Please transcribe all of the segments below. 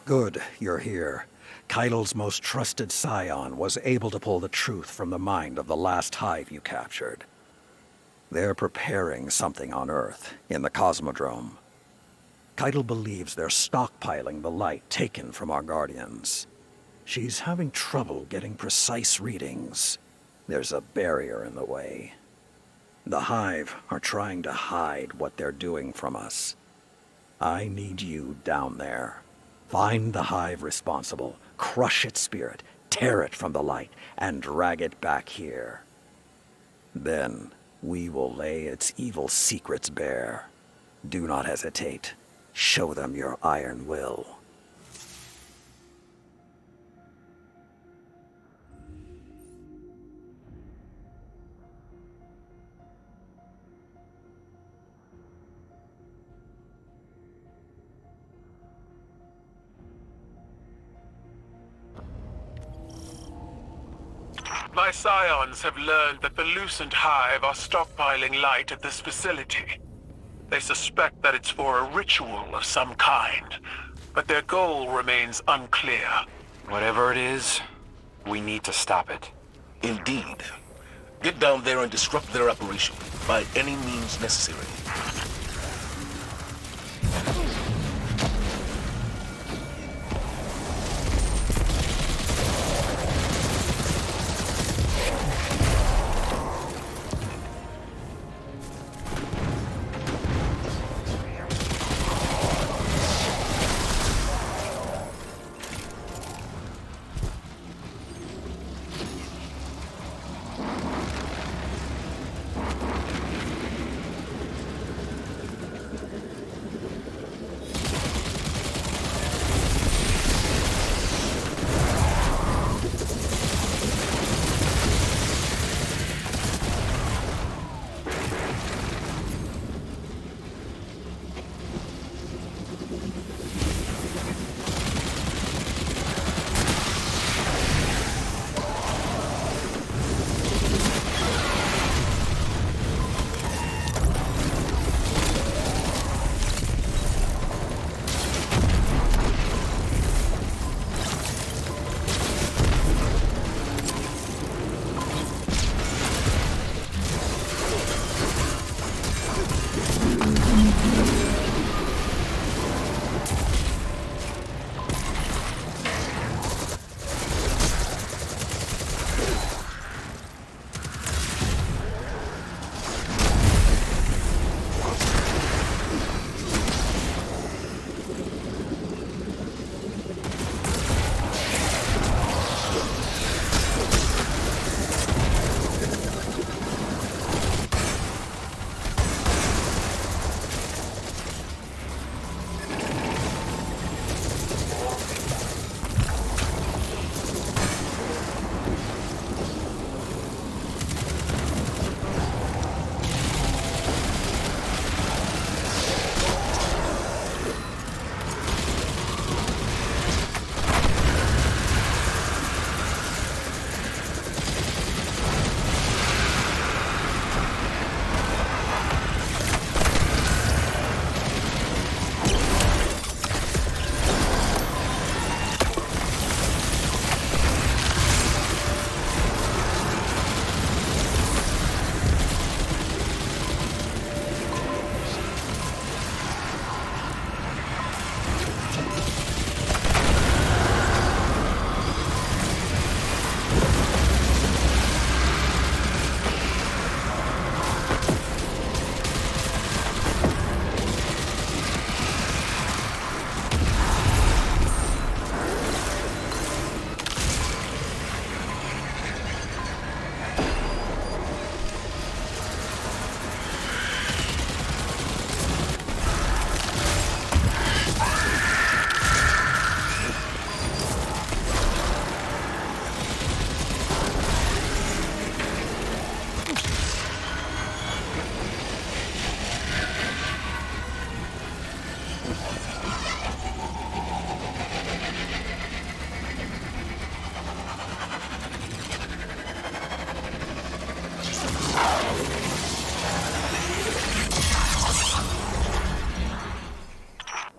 Good, you're here. Keidel's most trusted scion was able to pull the truth from the mind of the last hive you captured. They're preparing something on Earth, in the Cosmodrome. Keidel believes they're stockpiling the light taken from our Guardians. She's having trouble getting precise readings. There's a barrier in the way. The Hive are trying to hide what they're doing from us. I need you down there. Find the Hive responsible, crush its spirit, tear it from the light, and drag it back here. Then we will lay its evil secrets bare. Do not hesitate. Show them your iron will. My scions have learned that the Lucent Hive are stockpiling light at this facility. They suspect that it's for a ritual of some kind, but their goal remains unclear. Whatever it is, we need to stop it. Indeed. Get down there and disrupt their operation by any means necessary.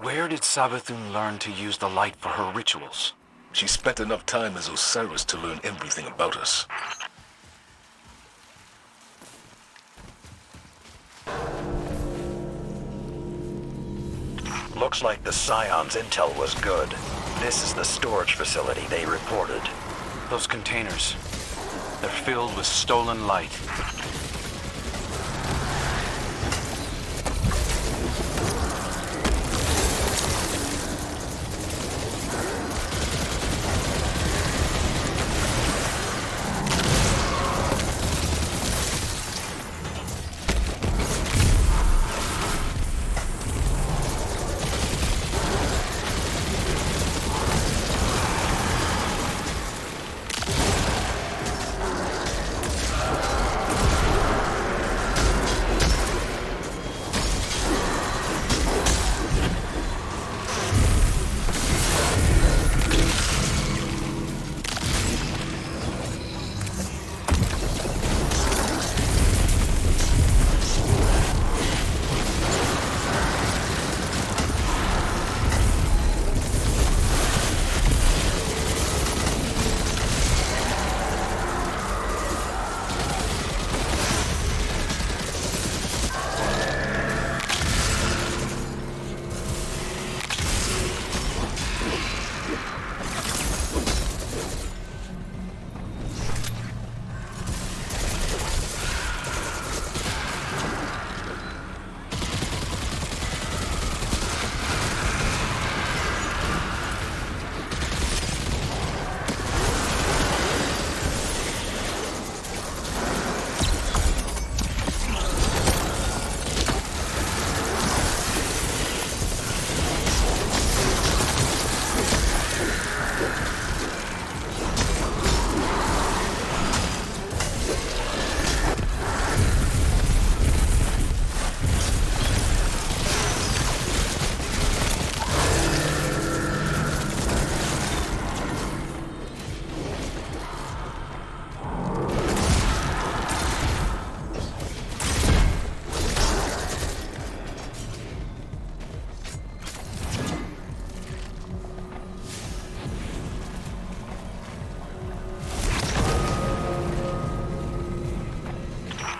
Where did Savathun learn to use the light for her rituals? She spent enough time as Osiris to learn everything about us. Looks like the Scion's intel was good. This is the storage facility they reported. Those containers, they're filled with stolen light.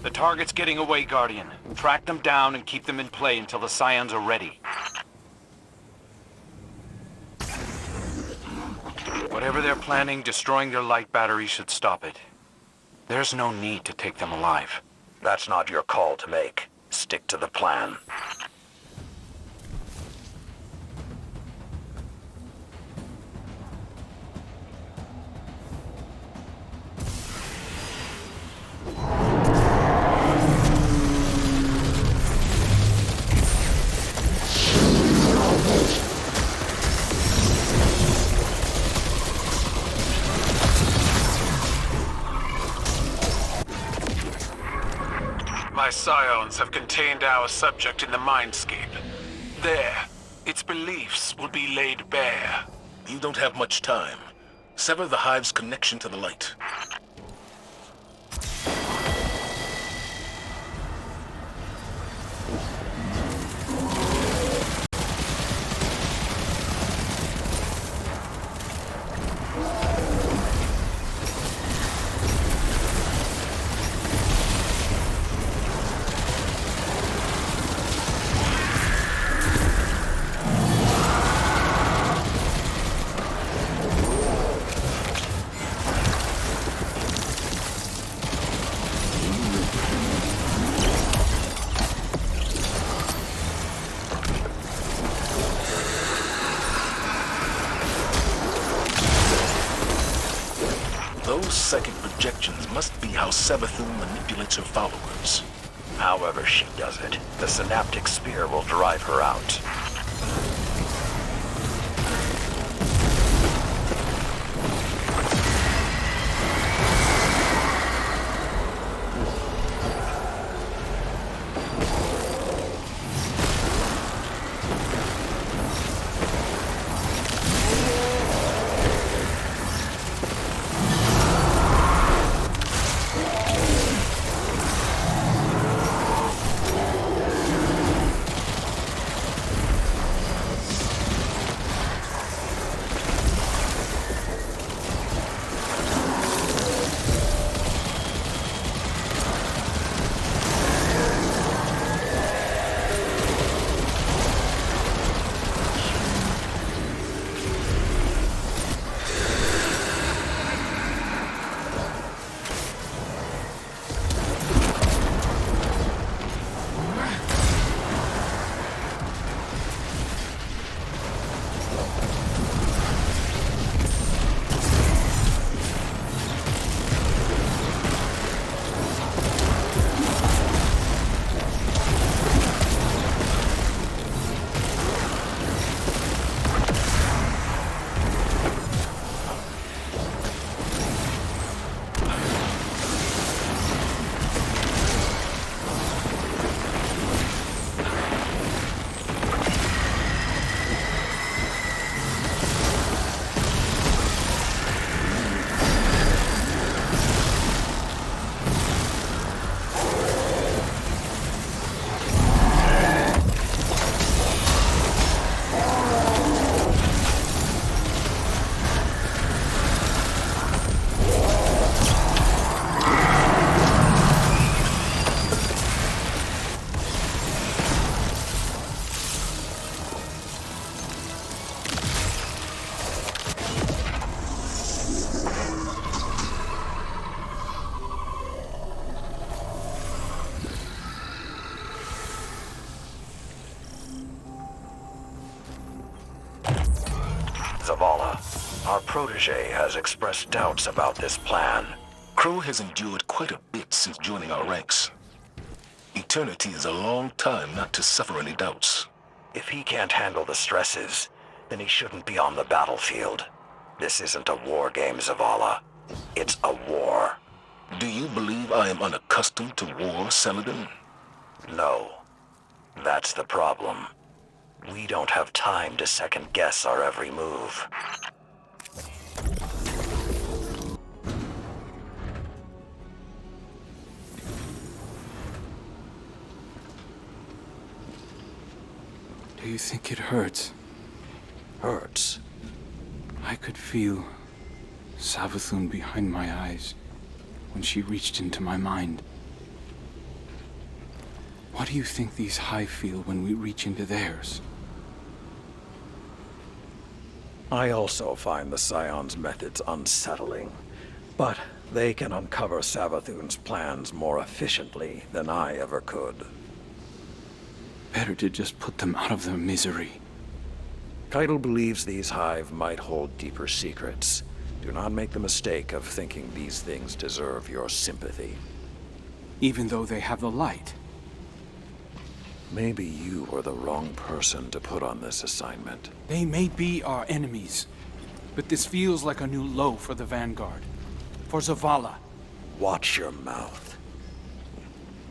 The target's getting away, Guardian. Track them down and keep them in play until the Scions are ready. Whatever they're planning, destroying their light battery should stop it. There's no need to take them alive. That's not your call to make. Stick to the plan. My Scions have contained our subject in the mindscape. There, its beliefs will be laid bare. You don't have much time. Sever the hive's connection to the light. Those psychic projections must be how Savathun manipulates her followers. However she does it, the synaptic spear will drive her out. Zavala, our protege has expressed doubts about this plan. Crow has endured quite a bit since joining our ranks. Eternity is a long time not to suffer any doubts. If he can't handle the stresses, then he shouldn't be on the battlefield. This isn't a war game, Zavala. It's a war. Do you believe I am unaccustomed to war, Saladin? No. That's the problem. We don't have time to second-guess our every move. Do you think it hurts? Hurts? I could feel Savathun behind my eyes when she reached into my mind. What do you think these Hive feel when we reach into theirs? I also find the Scion's methods unsettling, but they can uncover Savathun's plans more efficiently than I ever could. Better to just put them out of their misery. Keitel believes these Hive might hold deeper secrets. Do not make the mistake of thinking these things deserve your sympathy. Even though they have the light. Maybe you were the wrong person to put on this assignment. They may be our enemies, but this feels like a new low for the Vanguard. For Zavala. Watch your mouth.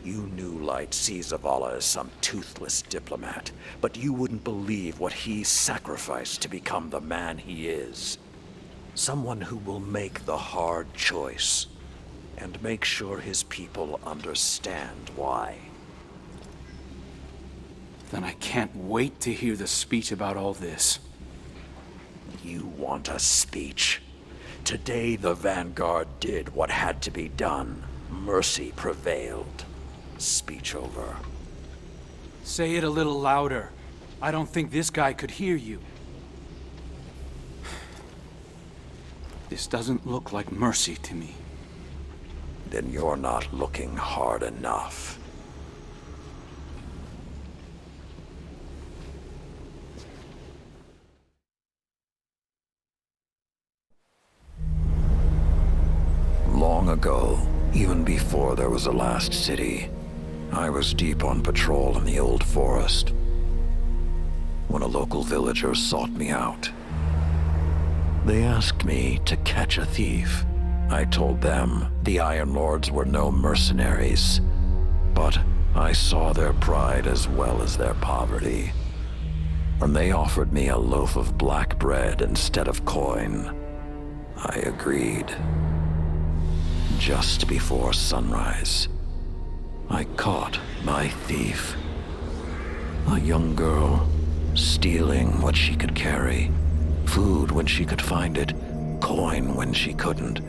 You New Light see Zavala as some toothless diplomat, but you wouldn't believe what he sacrificed to become the man he is. Someone who will make the hard choice, and make sure his people understand why. Then I can't wait to hear the speech about all this. You want a speech? Today the Vanguard did what had to be done. Mercy prevailed. Speech over. Say it a little louder. I don't think this guy could hear you. This doesn't look like mercy to me. Then you're not looking hard enough. Long ago, even before there was a last city, I was deep on patrol in the old forest when a local villager sought me out. They asked me to catch a thief. I told them the Iron Lords were no mercenaries, but I saw their pride as well as their poverty. When they offered me a loaf of black bread instead of coin, I agreed. Just before sunrise, I caught my thief. A young girl, stealing what she could carry. Food when she could find it, coin when she couldn't,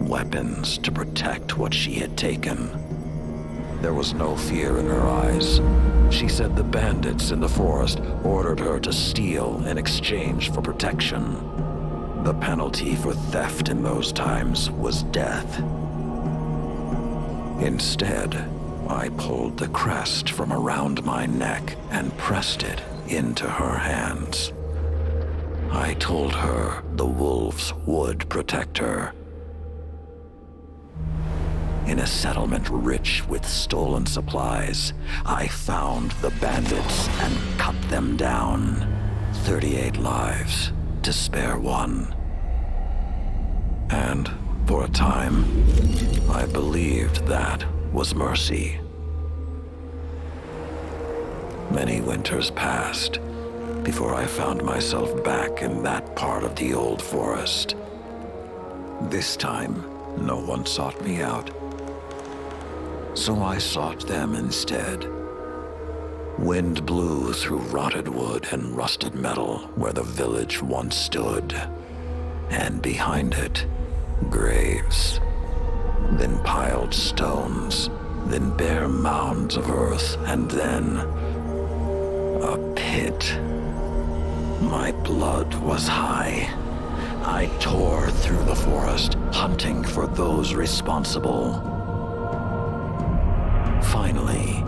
weapons to protect what she had taken. There was no fear in her eyes. She said the bandits in the forest ordered her to steal in exchange for protection. The penalty for theft in those times was death. Instead, I pulled the crest from around my neck and pressed it into her hands. I told her the wolves would protect her. In a settlement rich with stolen supplies, I found the bandits and cut them down. 38 lives to spare one. And for a time, I believed that was mercy. Many winters passed before I found myself back in that part of the old forest. This time, no one sought me out. So I sought them instead. Wind blew through rotted wood and rusted metal where the village once stood. And behind it, graves. Then piled stones, then bare mounds of earth, and then a pit. My blood was high. I tore through the forest, hunting for those responsible. Finally,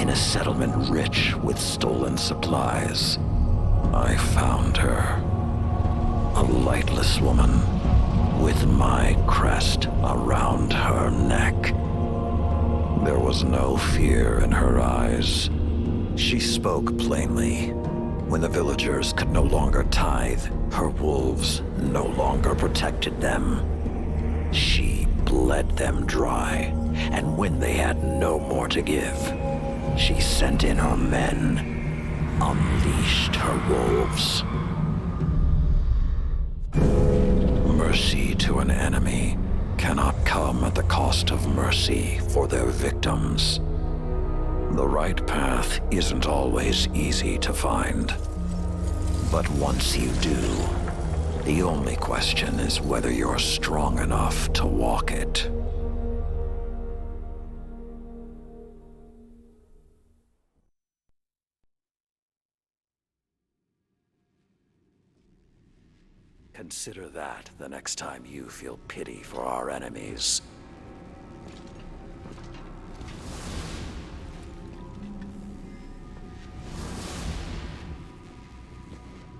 in a settlement rich with stolen supplies, I found her. A lightless woman, with my crest around her neck. There was no fear in her eyes. She spoke plainly. When the villagers could no longer tithe, her wolves no longer protected them. She bled them dry, and when they had no more to give, she sent in her men, unleashed her wolves. Mercy to an enemy cannot come at the cost of mercy for their victims. The right path isn't always easy to find. But once you do, the only question is whether you're strong enough to walk it. Consider that the next time you feel pity for our enemies.